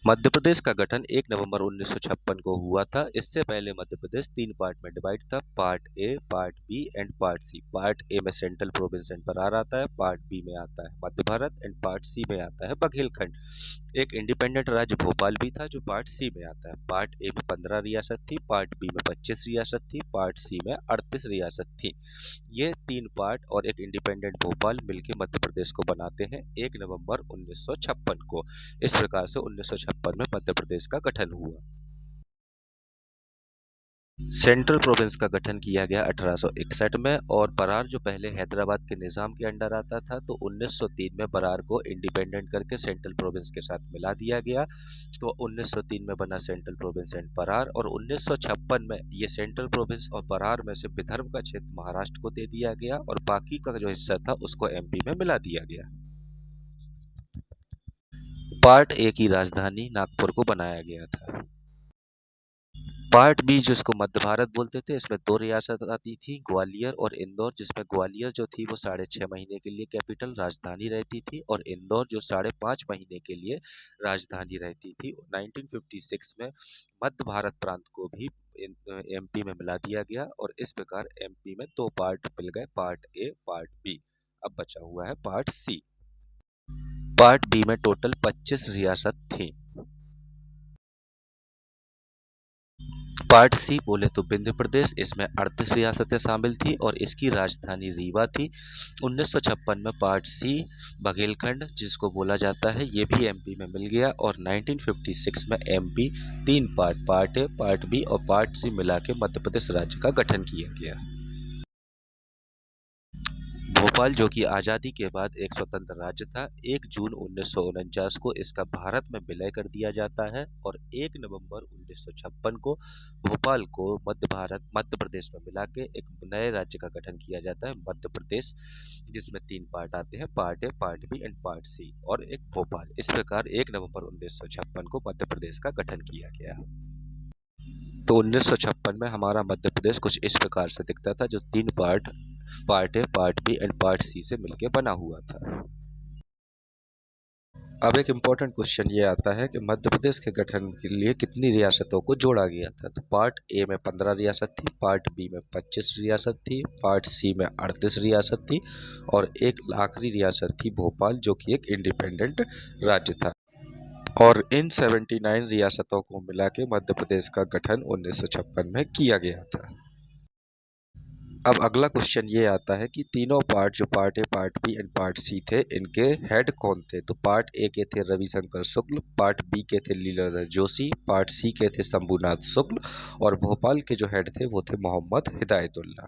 मध्य प्रदेश का गठन 1 नवंबर 1956 को हुआ था। इससे पहले मध्य प्रदेश 3 पार्ट में डिवाइड था, part A, part B and part C. Part A में सेंट्रल प्रोविंस एंड बरार आता है, पार्ट बी में आता है मध्य भारत एंड पार्ट सी में आता है बघेलखंड। एक इंडिपेंडेंट राज्य भोपाल भी था जो पार्ट सी में आता है। पार्ट ए में 15 रियासत थी, पार्ट बी में 25 रियासत थी, पार्ट सी में 38 रियासत थी। ये 3 पार्ट और एक इंडिपेंडेंट भोपाल मिलकर मध्य प्रदेश को बनाते हैं 1 नवंबर 1956 को। इस प्रकार से 1956 में मध्य प्रदेश का गठन हुआ। सेंट्रल प्रोविंस का गठन किया गया 1861 में, और बरार जो पहले हैदराबाद के निजाम के अंडर आता था, तो 1903 में बरार को इंडिपेंडेंट करके सेंट्रल प्रोविंस के साथ मिला दिया गया। तो 1903 में बना सेंट्रल प्रोविंस एंड बरार, और 1956 में ये सेंट्रल प्रोविंस और बरार में से विदर्भ का क्षेत्र महाराष्ट्र को दे दिया गया, और बाकी का जो हिस्सा था उसको एमपी में मिला दिया गया। पार्ट ए की राजधानी नागपुर को बनाया गया था। पार्ट बी जिसको मध्य भारत बोलते थे, इसमें 2 रियासत आती थी, ग्वालियर और इंदौर, जिसमें ग्वालियर जो थी वो 6.5 महीने के लिए कैपिटल राजधानी रहती थी, और इंदौर जो 5.5 महीने के लिए राजधानी रहती थी। 1956 में मध्य भारत प्रांत को भी एमपी में मिला दिया गया, और इस प्रकार एमपी में 2 पार्ट मिल गए, पार्ट ए, पार्ट बी। अब बचा हुआ है पार्ट सी। पार्ट बी में टोटल 25 रियासत थी। पार्ट सी बोले तो विंध्य प्रदेश, इसमें 38 रियासतें शामिल थी और इसकी राजधानी रीवा थी। 1956 में पार्ट सी बघेलखंड जिसको बोला जाता है, ये भी एमपी में मिल गया, और 1956 में MP 3 part, part A, part B और पार्ट सी मिला के मध्य प्रदेश राज्य का गठन किया गया। भोपाल जो कि आज़ादी के बाद एक स्वतंत्र राज्य था, 1 जून 1949 को इसका भारत में विलय कर दिया जाता है, और 1 नवंबर 1956 को भोपाल को मध्य प्रदेश में मिला के एक नए राज्य का गठन किया जाता है, मध्य प्रदेश, जिसमें 3 पार्ट आते हैं, part A, part B and part C, और एक भोपाल। इस प्रकार 1 नवंबर 1956 को मध्य प्रदेश का गठन किया गया। तो 1956 में हमारा मध्य प्रदेश कुछ इस प्रकार से दिखता था, जो 3 part, part A, part B and part C से मिलकर बना हुआ था। अब एक इम्पोर्टेंट क्वेश्चन ये आता है कि मध्य प्रदेश के गठन के लिए कितनी रियासतों को जोड़ा गया था। तो पार्ट ए में 15 रियासत थी, पार्ट बी में 25 रियासत थी, पार्ट सी में 38 रियासत थी, और एक आखिरी रियासत थी भोपाल जो कि एक इंडिपेंडेंट राज्य था। और इन 79 रियासतों को मिला के मध्य प्रदेश का गठन 1956 में किया गया था। अब अगला क्वेश्चन ये आता है कि तीनों पार्ट, जो part A, part B and part C थे, इनके हेड कौन थे। तो पार्ट ए के थे रविशंकर शुक्ल, पार्ट बी के थे लीलाधर जोशी, पार्ट सी के थे शंभुनाथ शुक्ल, और भोपाल के जो हेड थे वो थे मोहम्मद हिदायतुल्लाह।